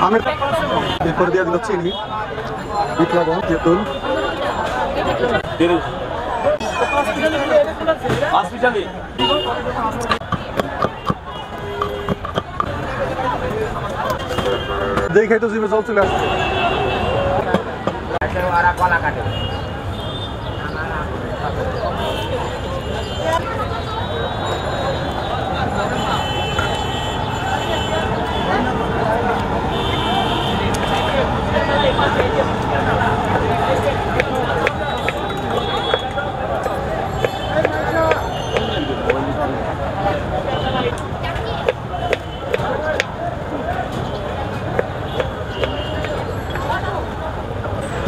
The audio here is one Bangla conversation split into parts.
আমের এরপর দিয়ে দিল চিনি, বিট লবণ, তেঁতুল। দেখে তো জিভে জল চলে আসছে।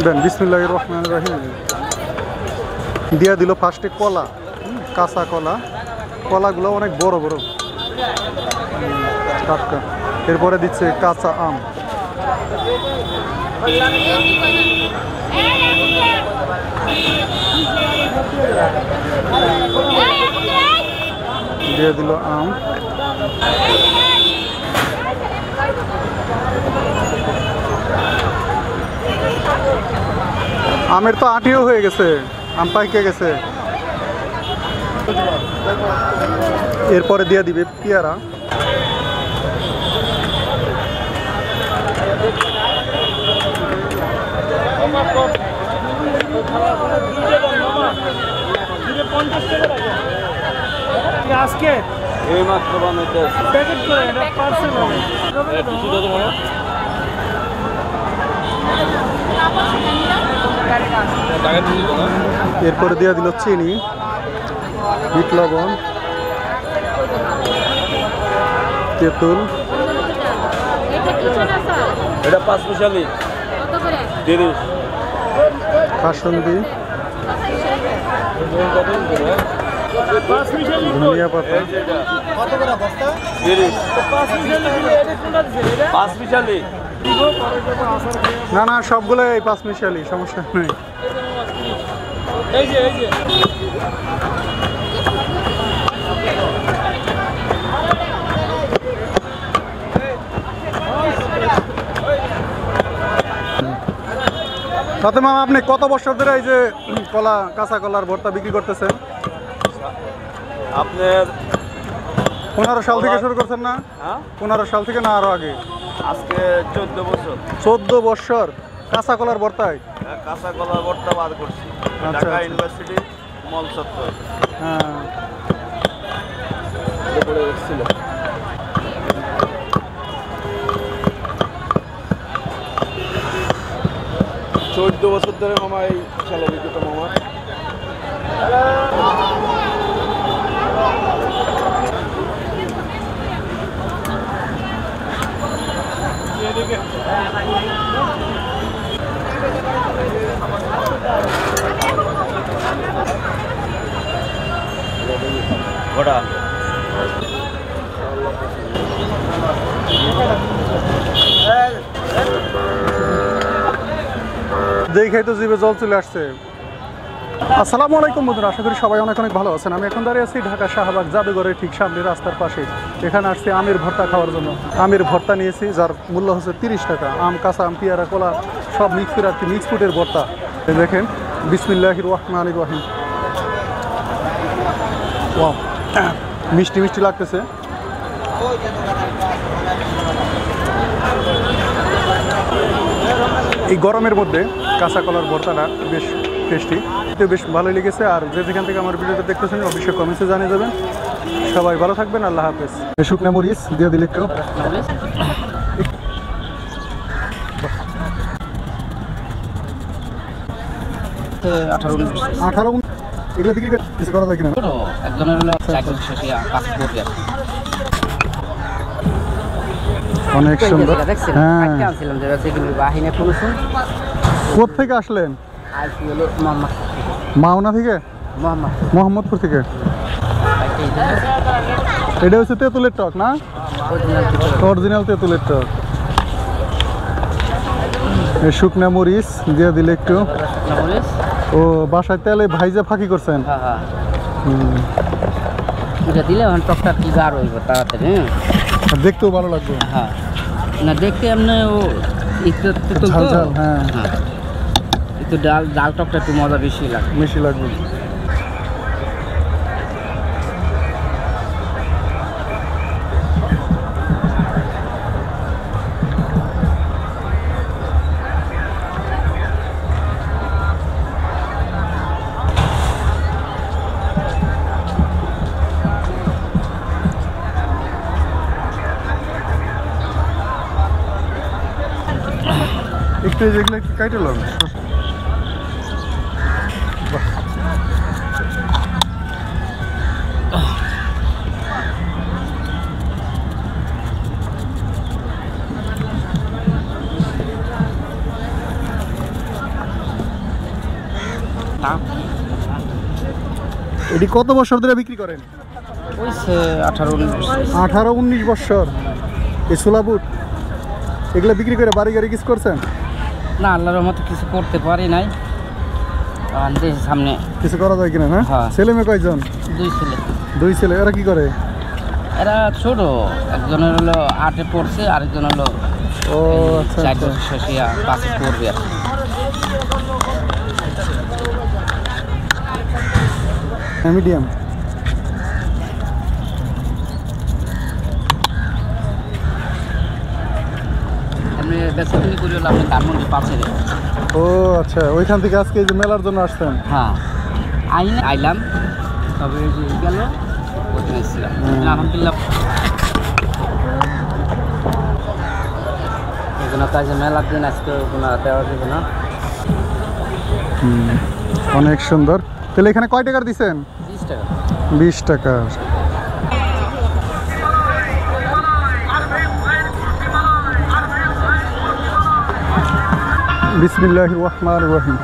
দেন বিসমিল্লাহির রহমানির রহিম। দিয়া দিল ফার্স্টে কলা, কাঁচা কলা। কলাগুলো অনেক বড় বড় টাটকা। এরপরে দিচ্ছে কাঁচা আম। দিয়ে দিল আম। আমের তো আটিও হয়ে গেছে, আম পাইকে গেছে। এরপরে দিয়ে দিবে পেয়ারা। আজকে এই মাত্র বানাইতে প্যাকেট করে এটা পার্সেল হবে। এরপরে দিয়ে দিল চিনি, বিট লবণ, তেঁতুল। এটা 5 মিশালি কাসুন্দি, ধনিয়া পাতা। না না, সবগুলো এই 5 মিশালি, সমস্যা নেই। ফাতেমা, আপনি কত বছর ধরে এই যে কলা, কাঁচা কলার ভর্তা বিক্রি করতেছেন? আপনার 15 সাল থেকে শুরু করছেন না? 15 সাল থেকে না আরো আগে? আজকে 14 বছর। 14 বছর কাঁচা কলার ভর্তায়? কাঁচা কলার ভর্তা বার করছি ঢাকা ইউনিভার্সিটি মল চত্বর। হ্যাঁ, 14 বছর ধরে মামা এই খেলা বিক্রিত মামা। ওটা দেখে তো জিভে জল চলে আসছে। আসসালামু আলাইকুম বন্ধুরা, আশা করি সবাই অনেক অনেক ভালো আছেন। আমি এখন দাঁড়িয়ে আছি ঢাকা শাহবাগ জাদুঘরের ঠিক সামনে রাস্তার পাশে। এখানে আসছি আমের ভর্তা খাওয়ার জন্য। আমের ভর্তা নিয়েছি, যার মূল্য হচ্ছে 30 টাকা। আম, কাঁচা আম, পেয়ারা, কলা সব মিক্স করে আর কি, মিক্স ফুডের ভর্তা। দেখেন বিসমিল্লাহির রহমানির রহিম। ওয়াও, মিষ্টি মিষ্টি লাগতেছে। এই গরমের মধ্যে কাঁচা কলার ভর্তাটা বেশ টেস্টি, বেশ ভালোই লেগেছে। আর যে যেখান থেকে আমার ভিডিওটা দেখতেছেন অবশ্যই কমেন্টসে জানিয়ে দেবেন। সবাই ভালো থাকবেন, আল্লাহ হাফেজ। শুকনো মরিচ দিয়ে দিলে একটু। এগুলো দিকে কিছু করা যায় কিনা? অনেক সুন্দর। হ্যাঁ, কোথেকে আসলেন? মাওনা থেকে, মোহাম্মদপুর থেকে। এটা হচ্ছে তেঁতুলের টক না? অরিজিনাল তেঁতুলের টক। শুকনা মরিচ দিয়ে দিলে একটু। ও বাসায় তেলে ভাইজা ফাঁকি করছেন? এটা দিলে টকটা কি গাঢ় হইব তাড়াতাড়ি। আর দেখতেও ভালো লাগবে। হ্যাঁ না দেখতে এমনি ও একটু একটু ঝাল ঝাল, হ্যাঁ হ্যাঁ একটু ডাল টকটা একটু মজা বেশি লাগে। বেশি লাগবে। একটু যেগুলো একটু কাইটে লাগ। এটি কত বছর ধরে বিক্রি করেন? ওই 18-19 বছর। এই ছোলা বুট এগুলো বিক্রি করে বাড়ি গাড়ি কিছু করছেন? না আল্লাহর রহমতে কিছু করতে পারি নাই। দেশের সামনে কিছু করা যায় কিনা? হ্যাঁ। ছেলে মেয়ে কয়জন? 2 ছেলে। 2 ছেলে। এরা কি করে? এরা ছোট, একজনের হলো 8-এ পড়ছে, আরেকজন হলো ও আচ্ছা 4 বছর শেষিয়া 5-এ পড়বে আর কি। মিডিয়াম। আমি বেসিক্যালি করি হলো আপনি ধানমন্ডি পাশে। ও আচ্ছা, ওইখান থেকে আজকে এই যে মেলার জন্য আসছেন? হ্যাঁ আইলাম, তবে এই যে গেল ওইখানে ছিলাম। আলহামদুলিল্লাহ এখানে তো আজ মেলার দিন, আজকে ওখানে দেওয়া যাবে না। অনেক সুন্দর। তাহলে এখানে কয় টাকার দিচ্ছেন? 20 টাকা। 20 টাকা। বিসমিল্লাহির রহমানির রহিম।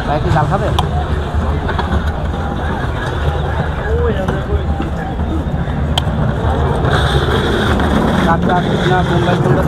ভাই কি জাল খাবে? না বোম্বাই কোনটা?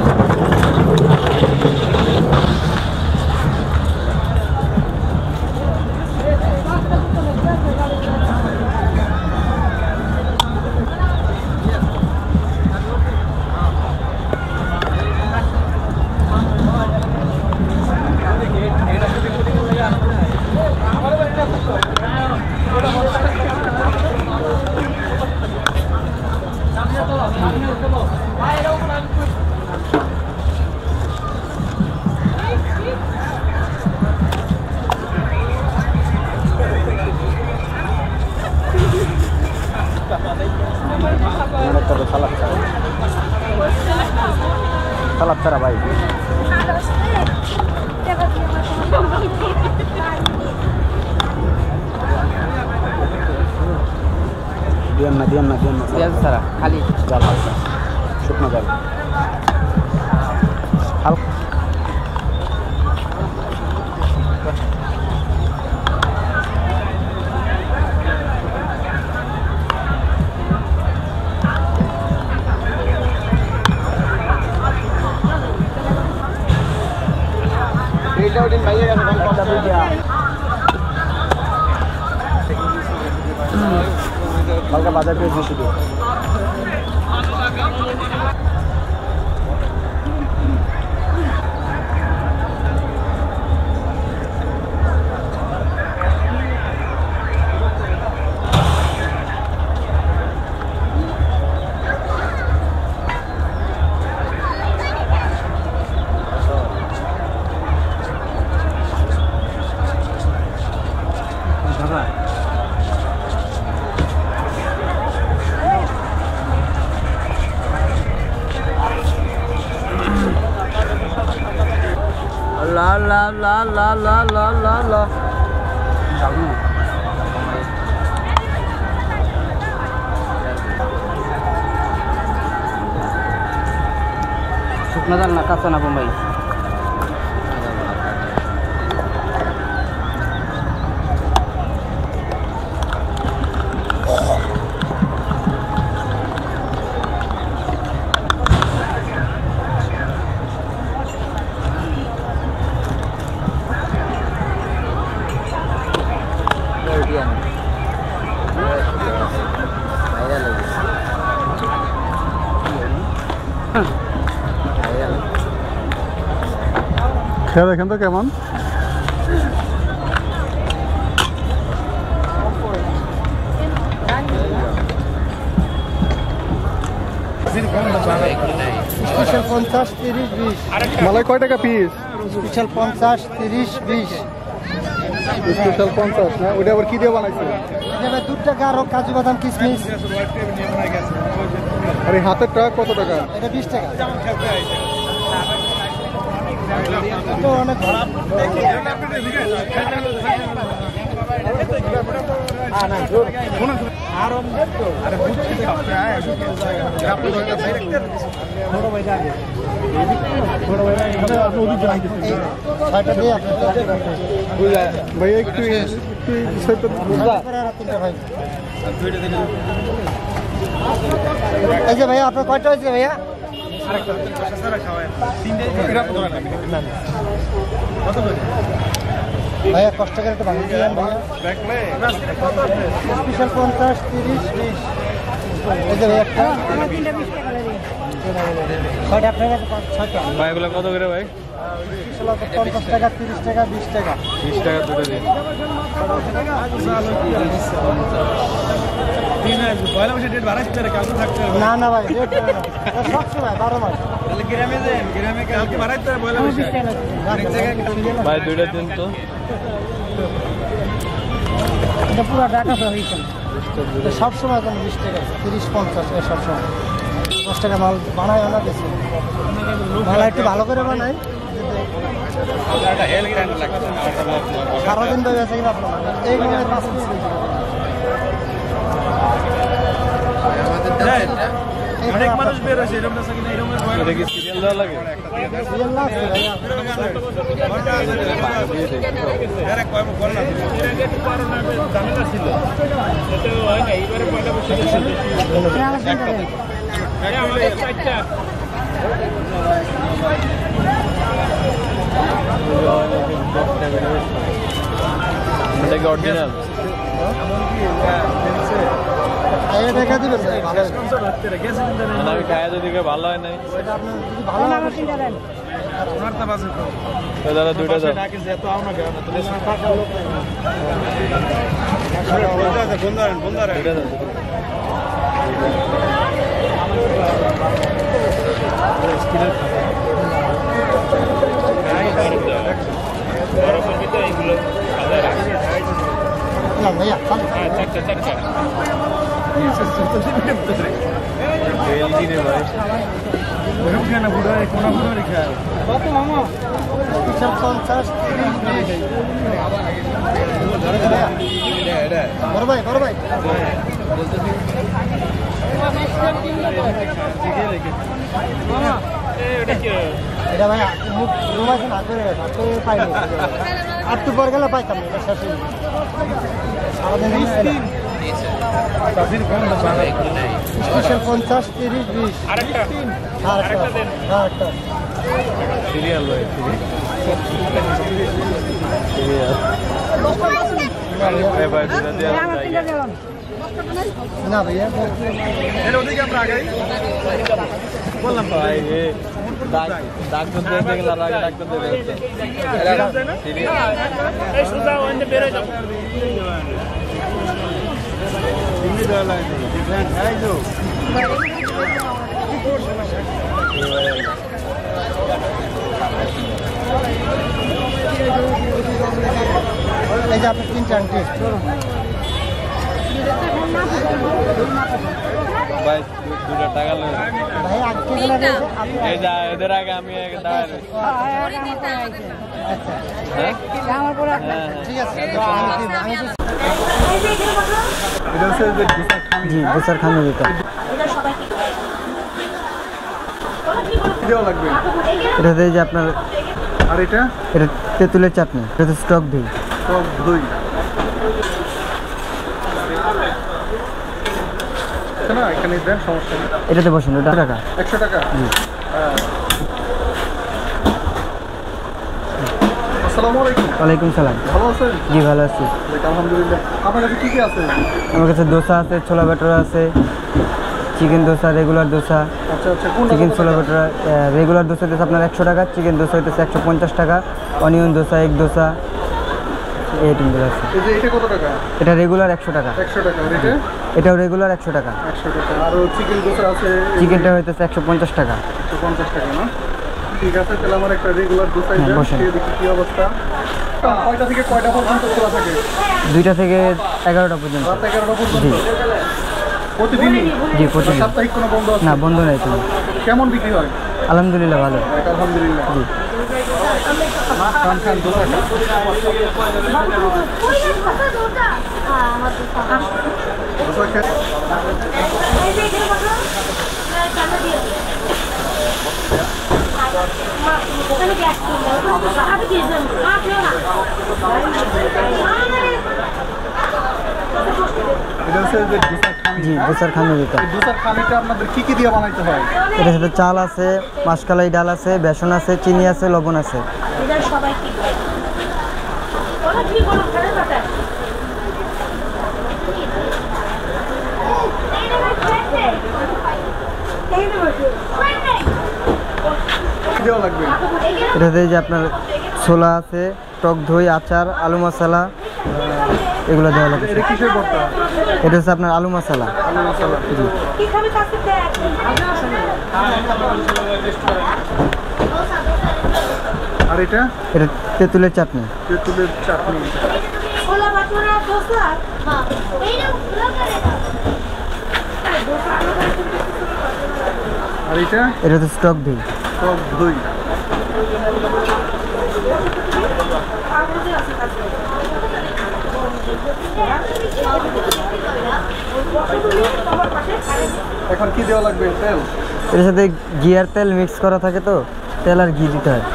সালাদ ছাড়া ভাই। দিয়েন না পেঁয়াজ ছাড়া খালি জাল হালকা, শুকনো জাল হালকা। হালকা বাজার পেয়ে বেশি দিও। লা লা লা লা লা লা লা লা শুকনো জাল না কাঁচা না বোম্বাই? খেয়ে দেখেন তো কেমন। স্পেশাল 50, 30, 20। মালাই কয় টাকা পিস? স্পেশাল 50, 30, 20। স্পেশাল 50 না? ওটা আবার কি দিয়ে বানাইছে? এটা 2 টাকা আর কাজু বাদাম কিশমিশ। আর এই হাতেরটা কত টাকা? এটা 20 টাকা। এটা অনেক ভালো। ছয়টা দিয়ে ভাইয়া একটু এই যে ভাইয়া আপনার কয়টা হয়েছে ভাইয়া? ভাইয়া কষ্ট করে একটু ভাঙিয়ে দিলাম ভাইয়া। স্পেশাল 50, 30, 20। এই যে ভাইয়া একটা ছয়টা আপনার কাছে ছয়টা ভাই এগুলো কত করে ভাই? 50 টাকা, 30 টাকা, 20 টাকা। 20 টাকা দুটো দিন। না না ভাই রেট সব সময় 12 মাস। ভাই দুইটা দিন তো। এটা পুরো টাকা হয়েছে সব সময় 20 টাকা, 30, 50 সব সময় 10 টাকা মাল বানায় না বেশি। ভালো একটু ভালো করে বানাই সারাদিন ধরে আছে কিনা আপনার এই মানে 5 পিস অনেক মানুষ বের হয়েছে এরকম আছে কিনা এরকম এটা কি সিরিয়াল দেওয়া লাগে? ঝামেলা ছিল হয় না এইবারে পয়লা বসে এটা কি অরিজিনাল? দেখা দিবেন ভালো আমি খায়া যদি ভালো হয় নাই ভালো না দেন দাদা দুইটা দাও। দুইটা দাও। না ভাইয়া কত মামা 50, 30, 20। বড় ভাই বড় ভাই এটা ভাই মুখ রুমাইছে না করে পাইনি আর তো পর গেলে পাইতাম না শেষ হয়ে সারাদিন স্পেশাল 50, 30, 20। আরেকটা সিরিয়াল ভাই ভাই দুইটা দিয়ে না ভাইয়া বললাম ভাই ডাক্তার দেখতে গেলে আগে ডাক্তার দেবে এই যে আপনি 3 চারটে ভাই দুটো টাকা লোক ভাই আজকে দিলে এই যা এদের আগে আমি আগে দাঁড়াই আচ্ছা হ্যাঁ ঠিক আছে এটা হচ্ছে যে জি গোসার খানা দিতে কি দেওয়া লাগবে? এটাতে যে আপনার আর এটা এটা তেঁতুলের চাটনি, এটা স্টক দই, টক দই না এখানে দেন সমস্যা নেই। এটাতে বসুন। এটা টাকা 100 টাকা। জি আসসালামু আলাইকুম। ওয়ালাইকুম সালাম। ভালো আছেন? জি ভালো আছি। আলহামদুলিল্লাহ। আপনার কাছে কি কি আছে? আমার কাছে দোসা আছে, ছোলা ভাটোরা আছে, চিকেন দোসা, রেগুলার দোসা, আচ্ছা আচ্ছা, কোনটা চিকেন কত ছোলা টাকা? ভটোরা। রেগুলার দোসা হইতেছে আপনার 100 টাকা, চিকেন দোসা হইতেছে 150 টাকা, অনিয়ন দোসা, এগ দোসা, এই আইটেমগুলো আছে। এই যে এটা কত টাকা? এটা রেগুলার 100 টাকা, 100 টাকা। আর এটা এটাও রেগুলার 100 টাকা। 100 টাকা। আর চিকেন দোসা আছে, চিকেনটা হইতেছে 150 টাকা। 150 টাকা না? ঠিক আছে, তাহলে আমার একটা রেগুলার দোসাই হ্যাঁ, দেন, বসেন। খেয়ে দেখি কি অবস্থা। কয়টা থেকে কয়টা পর্যন্ত খোলা থাকে? 2টা থেকে 11টা পর্যন্ত। রাত 11টা পর্যন্ত? জি প্রতিদিনই? জি, প্রতিদিন। সাপ্তাহিক কোনো বন্ধ আছে? না, বন্ধ নেই কোনো। কেমন বিক্রি হয়? আলহামদুলিল্লাহ ভালো। আলহামদুলিল্লাহ। জি। খান খান দোসা খান। দোসা খেয়ে এটা হচ্ছে যে দোসার খামি। জি, দোসার খামি যেটা। এই দোসার খামিটা আপনাদের কি কি দিয়ে বানাইতে হয়? এটার সাথে চাল আছে, মাসকালাই ডাল আছে, বেসন আছে, চিনি আছে, লবণ আছে। সবাই কি ওরা কি বলো ঘরে বাটা কি দেওয়া লাগবে? এটাতে যে আপনার ছোলা আছে, টক দই, আচার, আলু মশলা, এগুলো দেওয়া লাগে। এটা কিসের ভর্তা? এটা হচ্ছে আপনার আলু মশলা। আলু মশলা। কি খাবে কাছে দেখ আর এটা এটা তেঁতুলের চাটনি। তেঁতুলের চাটনি। ছোলা বাটুরা দোসা হ্যাঁ এইটা পুরো করে দাও আর এটা এটা হচ্ছে টক দই। টক দই। এখন কি দেওয়া লাগবে? তেল? এটার সাথে ঘি আর তেল মিক্স করা থাকে, তো তেল আর ঘি দিতে হয়।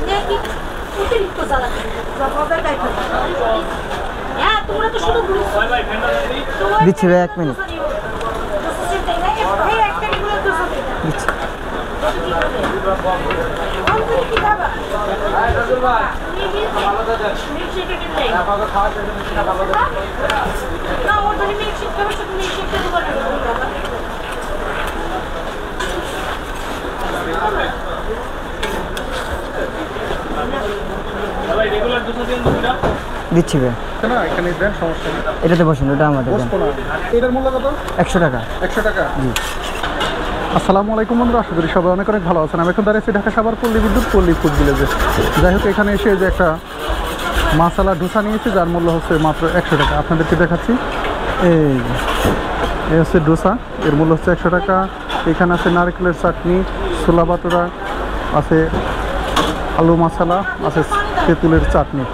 দেখি অতিরিক্ত জ্বালা বাজার গাইতে হ্যাঁ তোমরা তো শুধু দিচ্ছি ভাই, 1 মিনিট দিচ্ছি। দিচ্ছি ভাই, না এখানে দেন, সমস্যা নেই। এটাতে বসুন, ওটা আমাদের দেন। বসবো না। এটার মূল্য কত? 100 টাকা। 100 টাকা। জি। আসসালামু আলাইকুম বন্ধুরা, আশা করি সবাই অনেক অনেক ভালো আছেন। আমি এখন দাঁড়িয়েছি ঢাকা সাভার পল্লী বিদ্যুৎ পল্লী ফুড ভিলেজে। যাই হোক, এখানে এসে যে একটা মশলা ডোসা নিয়েছি, যার মূল্য হচ্ছে মাত্র 100 টাকা। আপনাদেরকে দেখাচ্ছি, এই হচ্ছে ডোসা, এর মূল্য হচ্ছে 100 টাকা। এখানে আছে নারকেলের চাটনি, ছোলা বাটুরা আছে, আলু মশলা আছে, তেঁতুলের চাটনি।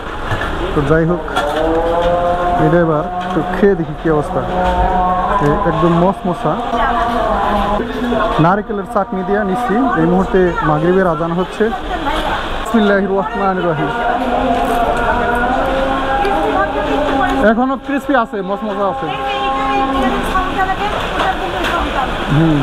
তো যাই হোক, এটা এবার একটু খেয়ে দেখি কী অবস্থা। একদম মশমশা নারকেলের চাটনি দিয়ে নিচ্ছি। এই মুহূর্তে মাগরিবের আজান হচ্ছে। বিসমিল্লাহির রহমানির রহিম। এখনো ক্রিসপি আছে, মশমশা আছে। হুম,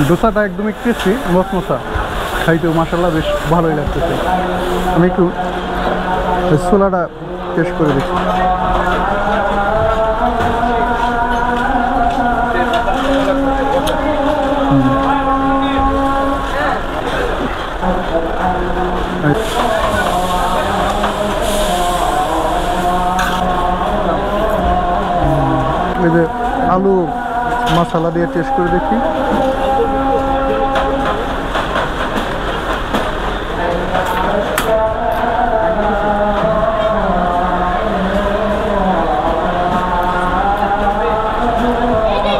ডোসাটা একদমই ক্রিসপি, মশমশা, খাইতেও মাশাআল্লাহ বেশ ভালোই লাগতেছে। আমি একটু ছোলাটা টেস্ট করে দেখি। এই যে আলু মশলা দিয়ে টেস্ট করে দেখি।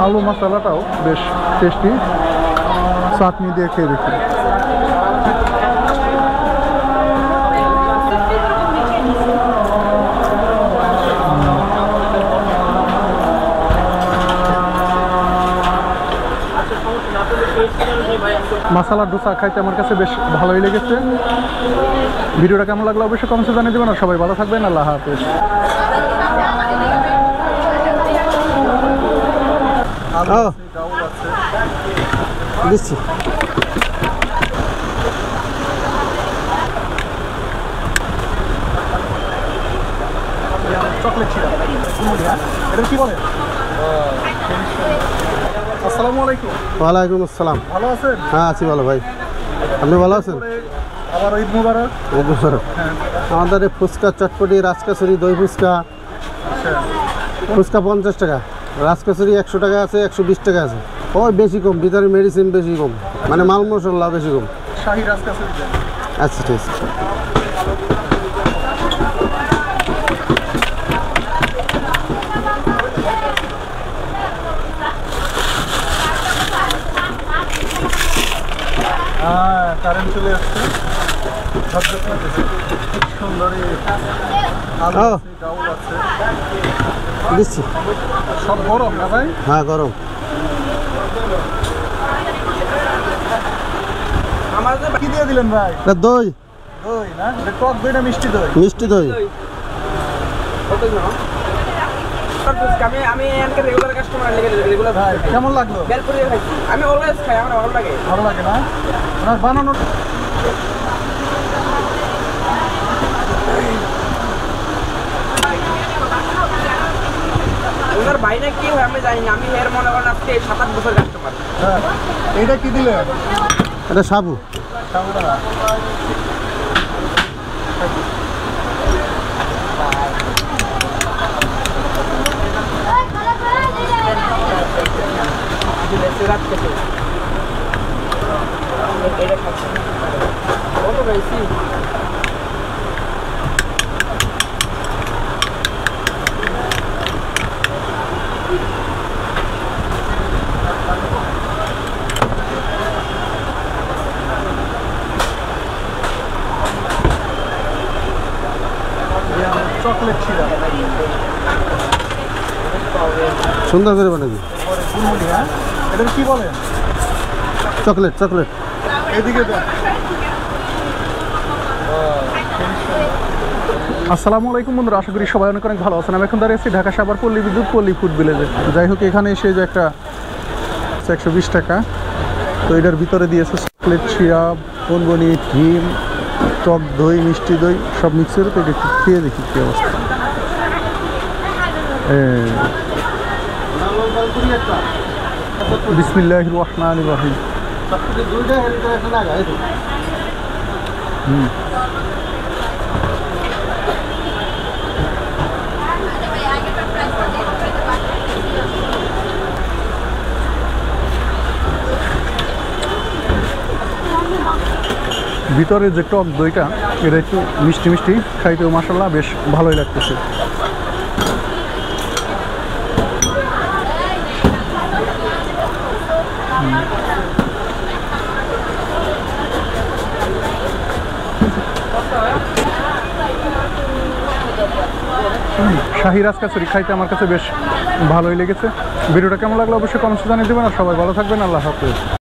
আলু মশলাটাও বেশ টেস্টি। চাটনি দিয়ে খেয়ে দেখি। মশলা ডোসা খাইতে আমার কাছে বেশ ভালোই লেগেছে। ভিডিওটা কেমন লাগলো অবশ্যই কমেন্টে জানিয়ে দেবেন। আর সবাই ভালো থাকবেন। আল্লাহ হাফেজ। আলু ও। আছে, ডাউল আছে। দিচ্ছি। চকলেট সিরাপ এটা কি বলে? আসসালামু আলাইকুম। ওয়ালাইকুম আসসালাম। ভালো আছেন? হ্যাঁ আছি ভালো ভাই, আপনি ভালো আছেন? আবার ঈদ মুবারক। আমাদের এই ফুচকা, চটপটি, রাজকাচুরি, দই ফুচকা। ফুচকা 50 টাকা, রাজকাচুরি 100 টাকা আছে, 120 টাকা আছে। ওই বেশি কম, ভিতরে মেডিসিন বেশি কম, মানে মাল মশলা বেশি কম। শাহী রাজকাচুরি দেন। আচ্ছা ঠিক আছে। হ্যাঁ কারেন্ট চলে আসছে। ঝকঝক করতেছে। খুব সুন্দর এই আলু ও। আছে, ডাউল আছে। দিচ্ছি। সব গরম না ভাই? হ্যাঁ গরম। কি দিয়ে দিলেন ভাই? এটা দই, দই না? এটা টক দই না মিষ্টি দই? মিষ্টি দই। আমি এখানকার রেগুলার কাস্টমার, রেগুলার ভাই কেমন লাগলো? বেলপুরি খাইছি আমি, অলওয়েজ খাই, আমার ভালো লাগে। ভালো লাগে না? ওনার বানানোর ওনার ভাই না কি হয় আমি জানি না, আমি এর মনে করেন আজকে 7-8 বছর কাস্টমার। হ্যাঁ। এইটা কি দিলেন? এটা সাবু। সাবুদানা। রাত খেতে এটা খাচ্ছি কত বেশি। Chocolate syrup. সুন্দর করে বানাবি। পরে গুলমুলি, হ্যাঁ? এটার কি বলেন? Chocolate chocolate. এদিকে দেন। আসসালামু আলাইকুম বন্ধুরা, আশা করি সবাই অনেক অনেক ভালো আছেন। আমি এখন দাঁড়িয়ে আছি ঢাকা সাভার পল্লী বিদ্যুৎ পল্লী ফুড ভিলেজে। যাই হোক, এখানে এসে যে একটা 120 টাকা, তো এটার ভিতরে দিয়েছে চকলেট সিরাপ, বনবনি, ডিম, টক দই, মিষ্টি দই, সব মিক্সের। তো এটা একটু খেয়ে দেখি কী অবস্থা। বিসমিল্লাহির রহমানির রহিম। ভিতরে যে টক দইটা, এটা একটু মিষ্টি মিষ্টি, খাইতেও মাশাআল্লাহ বেশ ভালোই লাগতেছে। শাহী রাজকাচুরি খাইতে আমার কাছে বেশ ভালোই লেগেছে। ভিডিওটা কেমন লাগলো অবশ্যই কমেন্টসে জানিয়ে দেবেন। আর সবাই ভালো থাকবেন। আল্লাহ হাফেজ।